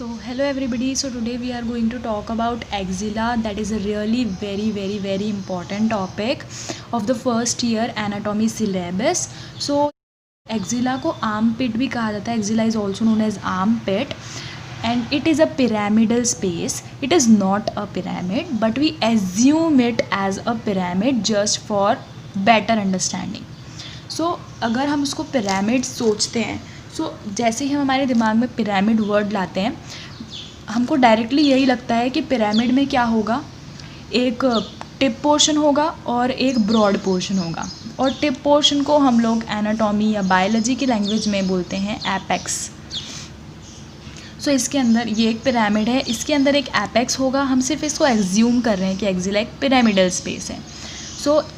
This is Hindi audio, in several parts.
Hello everybody. So today we are going to talk about axilla. That is a really very important topic of the first year anatomy syllabus. So axilla को armpit भी कहा जाता है. Axilla is also known as armpit and it is a pyramidal space. It is not a pyramid but we assume it as a pyramid just for better understanding. So अगर हम उसको पिरामिड सोचते हैं, जैसे ही हम हमारे दिमाग में पिरामिड वर्ड लाते हैं, हमको डायरेक्टली यही लगता है कि पिरामिड में क्या होगा, एक टिप पोर्शन होगा और एक ब्रॉड पोर्शन होगा. और टिप पोर्शन को हम लोग एनाटॉमी या बायोलॉजी की लैंग्वेज में बोलते हैं एपेक्स. इसके अंदर ये एक पिरामिड है, इसके अंदर एक एपेक्स होगा. हम सिर्फ इसको एज्यूम कर रहे हैं कि एक्सिला एक पिरामिडल स्पेस है.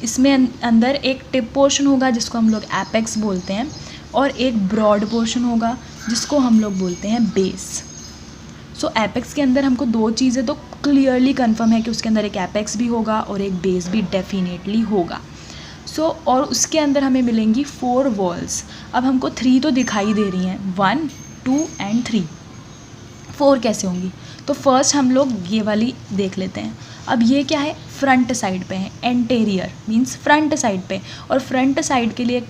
इसमें अंदर एक टिप पोर्शन होगा जिसको हम लोग एपेक्स बोलते हैं और एक ब्रॉड पोर्शन होगा जिसको हम लोग बोलते हैं बेस. एपेक्स के अंदर हमको दो चीज़ें तो क्लियरली कंफर्म है कि उसके अंदर एक एपेक्स भी होगा और एक बेस भी डेफिनेटली होगा. और उसके अंदर हमें मिलेंगी 4 वॉल्स. अब हमको 3 तो दिखाई दे रही हैं, 1, 2 एंड 3. 4 कैसे होंगी? तो फर्स्ट हम लोग ये वाली देख लेते हैं. अब ये क्या है? फ्रंट साइड पे है. एंटेरियर मींस फ्रंट साइड पे. और फ्रंट साइड के लिए एक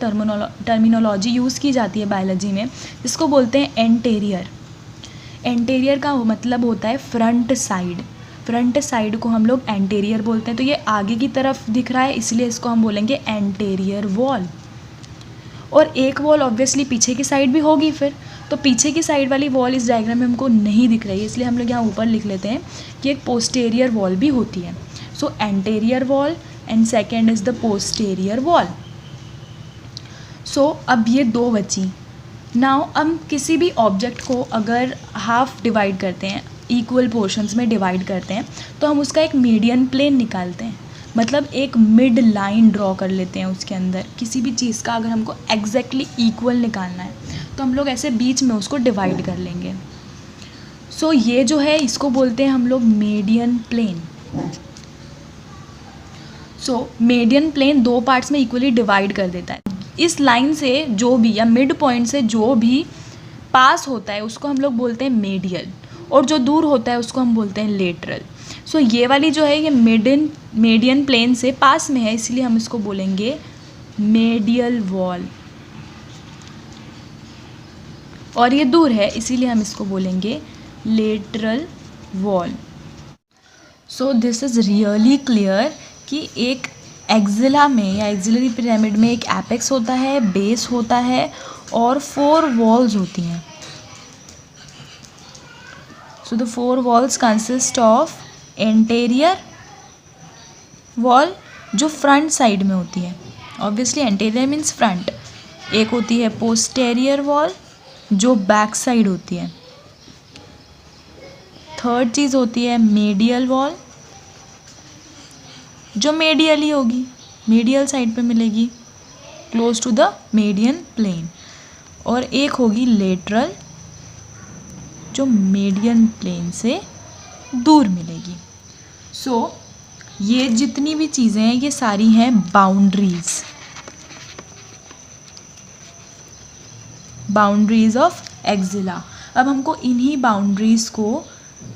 टर्मिनोलॉजी यूज़ की जाती है बायोलॉजी में जिसको बोलते हैं एंटेरियर. एंटेरियर का मतलब होता है फ्रंट साइड. फ्रंट साइड को हम लोग एंटेरियर बोलते हैं. तो ये आगे की तरफ दिख रहा है इसलिए इसको हम बोलेंगे एंटेरियर वॉल. और एक वॉल ऑब्वियसली पीछे की साइड भी होगी फिर. तो पीछे की साइड वाली वॉल इस डायग्राम में हमको नहीं दिख रही है इसलिए हम लोग यहाँ ऊपर लिख लेते हैं कि एक पोस्टेरियर वॉल भी होती है. Anterior wall and second is the posterior wall. अब ये 2 बची. नाउ हम किसी भी ऑब्जेक्ट को अगर हाफ डिवाइड करते हैं, इक्वल पोर्शंस में डिवाइड करते हैं, तो हम उसका एक मीडियन प्लेन निकालते हैं. मतलब एक मिड लाइन ड्रॉ कर लेते हैं उसके अंदर. किसी भी चीज़ का अगर हमको एग्जैक्टली इक्वल निकालना है तो हम लोग ऐसे बीच में उसको डिवाइड कर लेंगे. ये जो है इसको बोलते हैं हम लोग median plane. Median plane 2 parts में इक्वली डिवाइड कर देता है. इस लाइन से जो भी या मिड पॉइंट से जो भी पास होता है उसको हम लोग बोलते हैं मेडियल और जो दूर होता है उसको हम बोलते हैं लेटरल. ये वाली जो है ये मीडियन प्लेन से पास में है इसलिए हम इसको बोलेंगे मेडियल वॉल. और ये दूर है इसीलिए हम इसको बोलेंगे lateral wall. This is really clear कि एक एक्सिला में या एक्सिलरी पिरामिड में एक एपेक्स होता है, बेस होता है और 4 वॉल्स होती हैं. The 4 walls consist of anterior wall जो फ्रंट साइड में होती है. Obviously anterior means front. एक होती है पोस्टेरियर वॉल जो बैक साइड होती है. थर्ड चीज़ होती है मेडियल वॉल जो मेडियल ही होगी, मेडियल साइड पे मिलेगी close to the median plane. और एक होगी लेटरल जो मीडियन प्लेन से दूर मिलेगी. ये जितनी भी चीज़ें हैं ये सारी हैं बाउंड्रीज ऑफ एक्सिला. अब हमको इन्हीं बाउंड्रीज़ को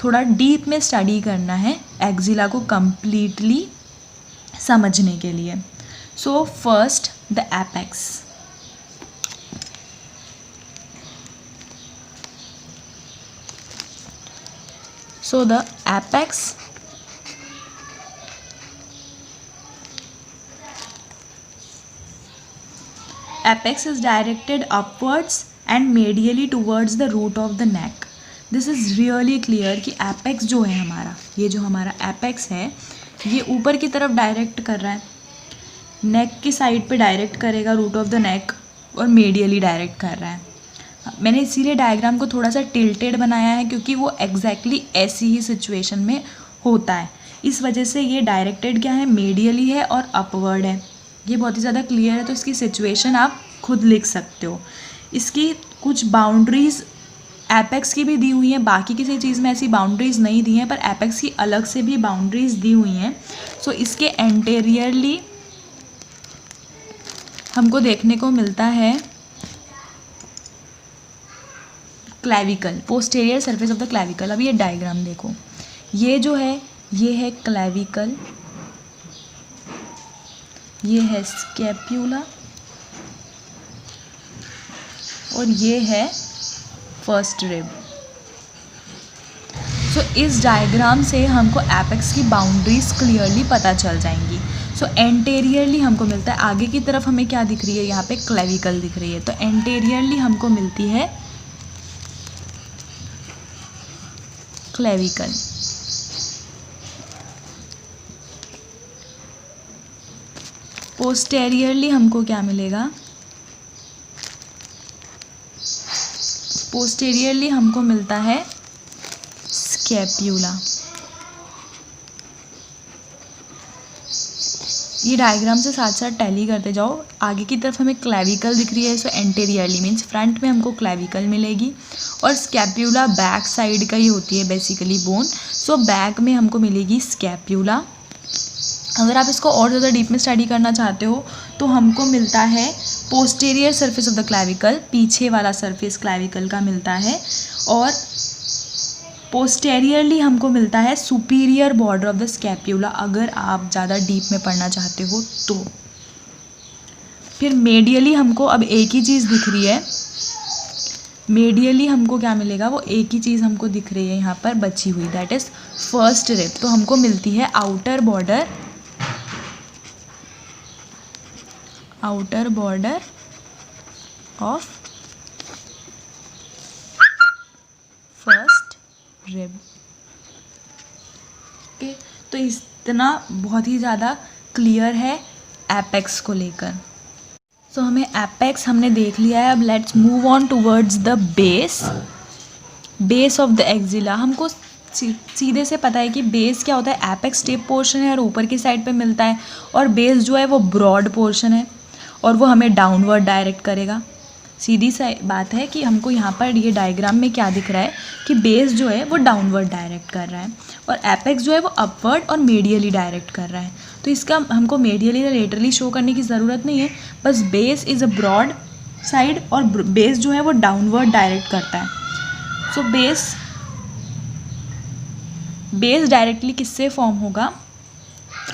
थोड़ा डीप में स्टडी करना है एक्सिला को कंप्लीटली समझने के लिए. First the apex. The apex is directed upwards and medially towards the root of the neck. This is really clear कि apex जो है हमारा, ये जो हमारा apex है ये ऊपर की तरफ डायरेक्ट कर रहा है, नेक की साइड पे डायरेक्ट करेगा रूट ऑफ द नेक और मेडियली डायरेक्ट कर रहा है. मैंने इसीलिए डायग्राम को थोड़ा सा टिल्टेड बनाया है क्योंकि वो एग्जैक्टली ऐसी ही सिचुएशन में होता है. इस वजह से ये डायरेक्टेड क्या है, मेडियली है और अपवर्ड है. ये बहुत ही ज़्यादा क्लियर है तो इसकी सिचुएशन आप खुद लिख सकते हो. इसकी कुछ बाउंड्रीज़ एपेक्स की भी दी हुई हैं, बाकी किसी चीज़ में ऐसी बाउंड्रीज़ नहीं दी हैं पर एपेक्स की अलग से भी बाउंड्रीज़ दी हुई हैं. इसके एंटेरियरली हमको देखने को मिलता है clavicle, posterior surface of the clavicle. अब ये डायग्राम देखो, ये जो है ये है क्लैविकल, ये है स्कैप्यूला और ये है फर्स्ट रिब। सो इस डायग्राम से हमको एपेक्स की बाउंड्रीज क्लियरली पता चल जाएंगी। सो एंटेरियरली हमको मिलता है, आगे की तरफ हमें क्या दिख रही है, यहाँ पे क्लैविकल दिख रही है, तो एंटेरियरली हमको मिलती है क्लैविकल। पोस्टेरियरली हमको क्या मिलेगा, पोस्टेरियरली हमको मिलता है स्कैप्यूला। ये डायग्राम से साथ साथ टैली करते जाओ, आगे की तरफ हमें क्लैविकल दिख रही है, सो एंटेरियरली मीन्स फ्रंट में हमको क्लैविकल मिलेगी, और स्कैप्यूला बैक साइड का ही होती है बेसिकली बोन, सो बैक में हमको मिलेगी स्कैप्यूला। अगर आप इसको और ज़्यादा डीप में स्टडी करना चाहते हो तो हमको मिलता है posterior surface of the clavicle, पीछे वाला सरफेस क्लैविकल का मिलता है, और पोस्टेरियरली हमको मिलता है superior border of the scapula, अगर आप ज़्यादा डीप में पढ़ना चाहते हो तो। फिर मेडियली हमको अब एक ही चीज़ दिख रही है, मेडियली हमको क्या मिलेगा, वो एक ही चीज़ हमको दिख रही है यहाँ पर बची हुई, दैट इज़ फर्स्ट रिब। तो हमको मिलती है outer border of first rib. Okay, तो इतना बहुत ही ज़्यादा क्लियर है एपेक्स को लेकर। सो हमें एपेक्स हमने देख लिया है, अब let's move on towards the base of the axilla. हमको सीधे से पता है कि बेस क्या होता है, एपेक्स टिप पोर्शन है और ऊपर की साइड पे मिलता है, और बेस जो है वो ब्रॉड पोर्शन है और वो हमें डाउनवर्ड डायरेक्ट करेगा। सीधी सी बात है कि हमको यहाँ पर ये डायग्राम में क्या दिख रहा है कि बेस जो है वो डाउनवर्ड डायरेक्ट कर रहा है और एपेक्स जो है वो अपवर्ड और मेडियली डायरेक्ट कर रहा है। तो इसका हमको मेडियली या लेटरली शो करने की ज़रूरत नहीं है, बस base is a broad side और बेस जो है वो डाउनवर्ड डायरेक्ट करता है। सो बेस डायरेक्टली किससे फॉर्म होगा,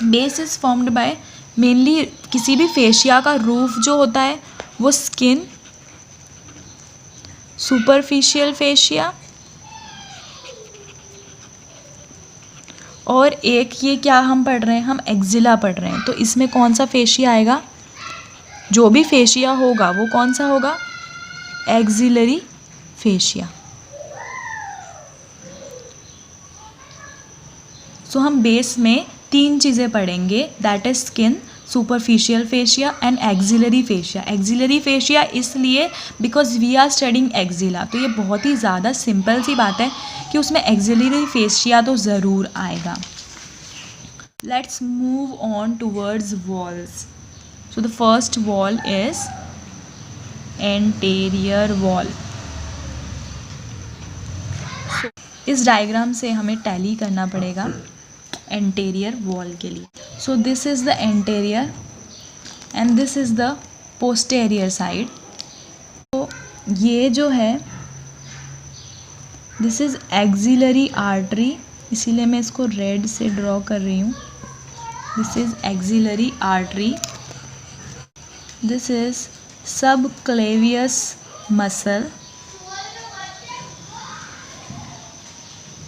base is formed by mainly किसी भी फेशिया का रूफ जो होता है वो स्किन, सुपरफिशियल फेशिया, और एक ये क्या हम पढ़ रहे हैं, हम एक्जिला पढ़ रहे हैं, तो इसमें कौन सा फेशिया आएगा, जो भी फेशिया होगा वो कौन सा होगा, एक्जिलरी फेशिया। सो हम बेस में तीन चीज़ें पढ़ेंगे, that is skin, superficial fascia and axillary fascia. Axillary fascia इसलिए because we are studying axilla, तो ये बहुत ही ज़्यादा सिंपल सी बात है कि उसमें एक्जिलरी फेशिया तो ज़रूर आएगा। Let's move on towards walls. So the first wall is anterior wall. इस डायग्राम से हमें टैली करना पड़ेगा एंटेरियर वॉल के लिए। सो this is the anterior and this is the posterior side. तो ये जो है दिस इज़ एक्सिलरी आर्टरी, इसीलिए मैं इसको रेड से ड्रॉ कर रही हूँ। This is axillary artery, this is subclavius muscle,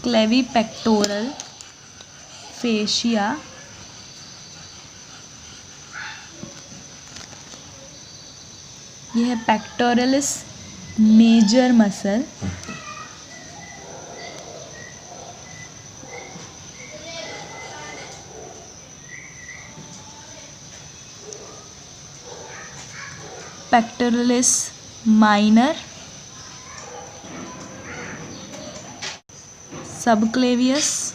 clavipectoral fascia, यह है pectoralis major muscle, pectoralis minor, subclavius,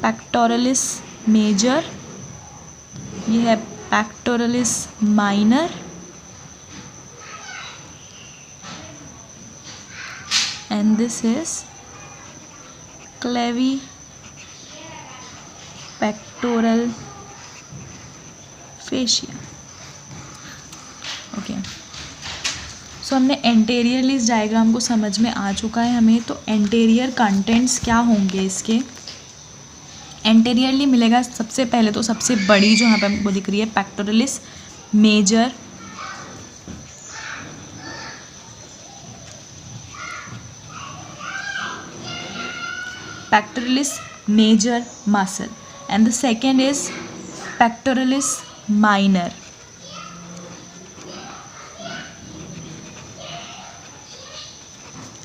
pectoralis major, यह है pectoralis minor, and this is clavipectoral fascia. Okay, so हमने एंटेरियरली इस डायग्राम को समझ में आ चुका है हमें। तो एंटेरियर कंटेंट्स क्या होंगे इसके? एंटेरियरली मिलेगा सबसे पहले तो सबसे बड़ी जो यहाँ पे हमको दिख रही है pectoralis major, pectoralis major muscle, and the second is pectoralis minor,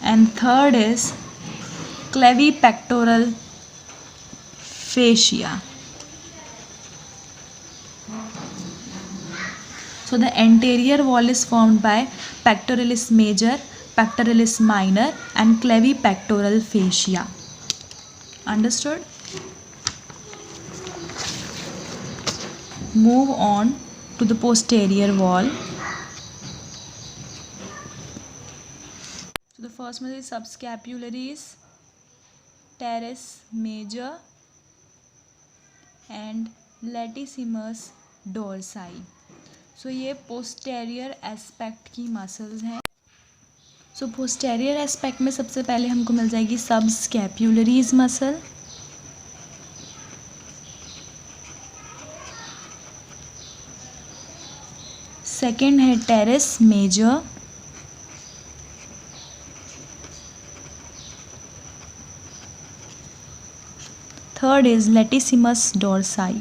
and third is clavipectoral fascia. So the anterior wall is formed by pectoralis major, pectoralis minor, and clavipectoral fascia. Understood? Move on to the posterior wall. So the first one is subscapularis, teres major, and latissimus dorsi. So ये posterior aspect की muscles हैं. सो पोस्टेरियर एस्पेक्ट में सबसे पहले हमको मिल जाएगी सबस्कैप्युलरीज मसल, सेकेंड है teres major, third is latissimus dorsi.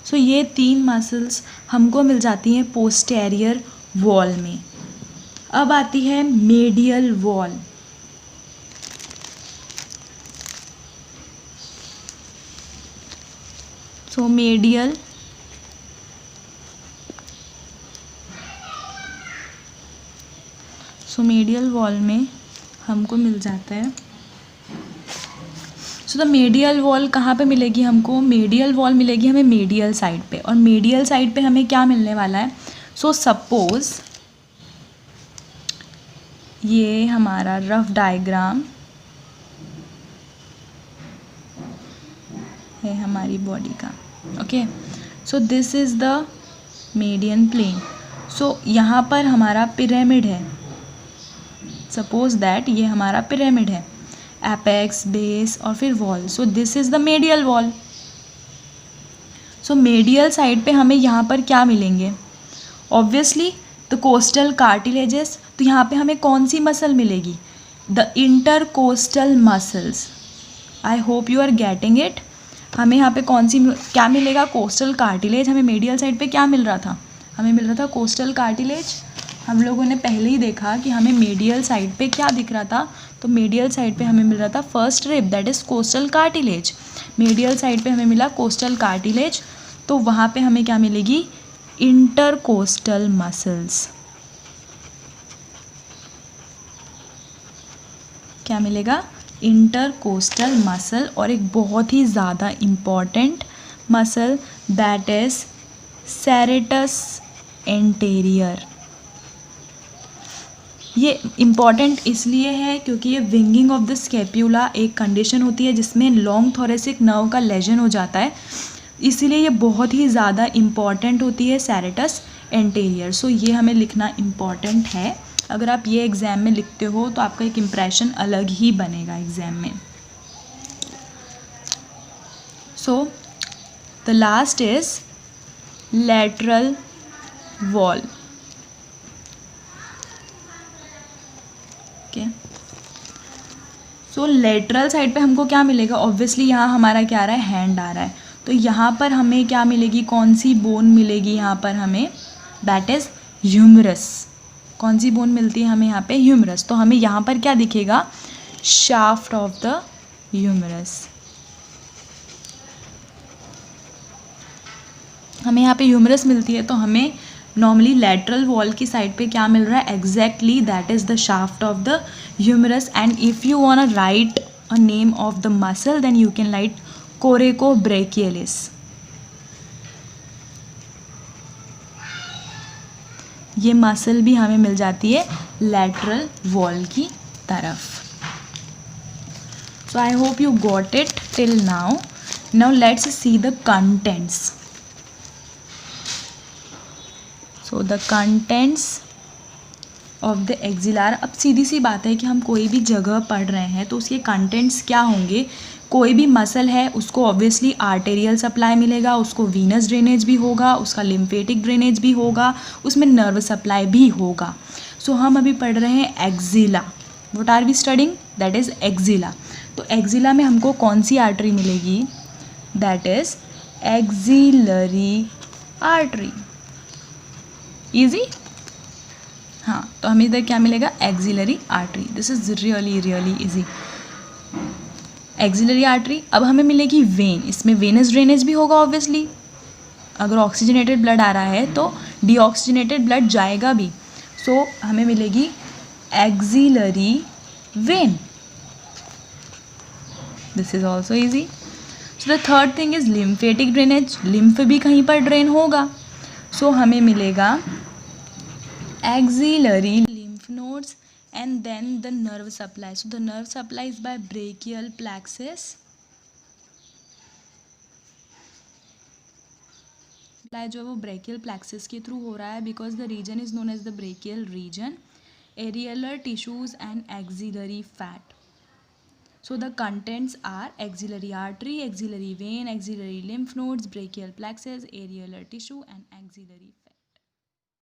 So ये तीन मसल्स हमको मिल जाती हैं पोस्टेरियर वॉल में. अब आती है medial wall. So medial wall में हमको मिल जाता है. सो द मेडियल वॉल कहाँ पे मिलेगी हमको? मेडियल वॉल मिलेगी हमें मेडियल साइड पे. और मेडियल साइड पे हमें क्या मिलने वाला है? सो सपोज ये हमारा रफ डायग्राम है हमारी बॉडी का. Okay, so this is the median plane. So यहाँ पर हमारा पिरामिड है. सपोज दैट ये हमारा पिरामिड है, एपेक्स, बेस और फिर wall. So this is the medial wall. So medial side पे हमें यहाँ पर क्या मिलेंगे? Obviously the costal cartilages. तो यहाँ पे हमें कौन सी मसल मिलेगी? The intercostal muscles. I hope you are getting it. हमें यहाँ पे कौन सी क्या मिलेगा? Costal cartilage. हमें मेडियल साइड पे क्या मिल रहा था? हमें मिल रहा था कोस्टल कार्टिलेज. हम लोगों ने पहले ही देखा कि हमें मेडियल साइड पे क्या दिख रहा था. तो मेडियल साइड पे हमें मिल रहा था first rib, that is costal cartilage. Medial side पे हमें मिला कोस्टल कार्टिलेज. तो वहाँ पे हमें क्या मिलेगी? Intercostal muscles. क्या मिलेगा? Intercostal muscle. और एक बहुत ही ज़्यादा important muscle, that is serratus anterior. ये इम्पॉर्टेंट इसलिए है क्योंकि ये विंगिंग ऑफ द स्कैप्यूला एक कंडीशन होती है जिसमें लॉन्ग थोरेसिक नर्व का लेजन हो जाता है. इसीलिए ये बहुत ही ज़्यादा इम्पॉर्टेंट होती है सेरेटस एंटेरियर. सो ये हमें लिखना इम्पॉर्टेंट है. अगर आप ये एग्ज़ाम में लिखते हो तो आपका एक इम्प्रेशन अलग ही बनेगा एग्ज़ाम में. So the last is lateral wall. Okay, so lateral side पे हमको क्या मिलेगा? ऑब्वियसली यहाँ हमारा क्या आ रहा है? हैंड आ रहा है. तो यहाँ पर हमें क्या मिलेगी? कौन सी बोन मिलेगी यहाँ पर हमें? That is humerus. कौन सी बोन मिलती है हमें यहाँ पे? ह्यूमरस. तो हमें यहाँ पर क्या दिखेगा? Shaft of the humerus. हमें यहाँ पे ह्यूमरस मिलती है तो हमें नॉर्मली लैटरल वॉल की साइड पे क्या मिल रहा है? Exactly that is the shaft of the humerus. And if you want write a name of the muscle then you can write coracobrachialis. ये मसल भी हमें मिल जाती है लैटरल वॉल की तरफ. So I hope you got it till now. Now let's see the contents. So the contents of the एक्सिलर. अब सीधी सी बात है कि हम कोई भी जगह पढ़ रहे हैं तो उसके कंटेंट्स क्या होंगे. कोई भी मसल है उसको ऑब्वियसली आर्टेरियल सप्लाई मिलेगा, उसको वीनस ड्रेनेज भी होगा, उसका लिम्फेटिक ड्रेनेज भी होगा, उसमें नर्व सप्लाई भी होगा. सो हम अभी पढ़ रहे हैं axilla. What are we studying? That is axilla. तो एक्सिला में हमको कौन सी आर्टरी मिलेगी? That is axillary artery. Easy. हाँ, तो हमें इधर क्या मिलेगा? Axillary artery. This is really really easy. Axillary artery. अब हमें मिलेगी वेन. इसमें वेनस ड्रेनेज भी होगा ऑब्वियसली. अगर ऑक्सीजनेटेड ब्लड आ रहा है तो डीऑक्सीजनेटेड ब्लड जाएगा भी. सो हमें मिलेगी axillary vein. This is also easy. So the third thing is lymphatic drainage. Lymph भी कहीं पर ड्रेन होगा. सो हमें मिलेगा axillary lymph nodes and then the nerve supply. So the nerve supply is by brachial plexus. Supply जो है वो ब्रेकियल प्लेक्सिस के थ्रू हो रहा है because the region is known as the brachial region. Areolar tissues and axillary fat. So the contents are axillary artery, axillary vein, axillary lymph nodes, brachial plexus, areolar tissue and axillary fat.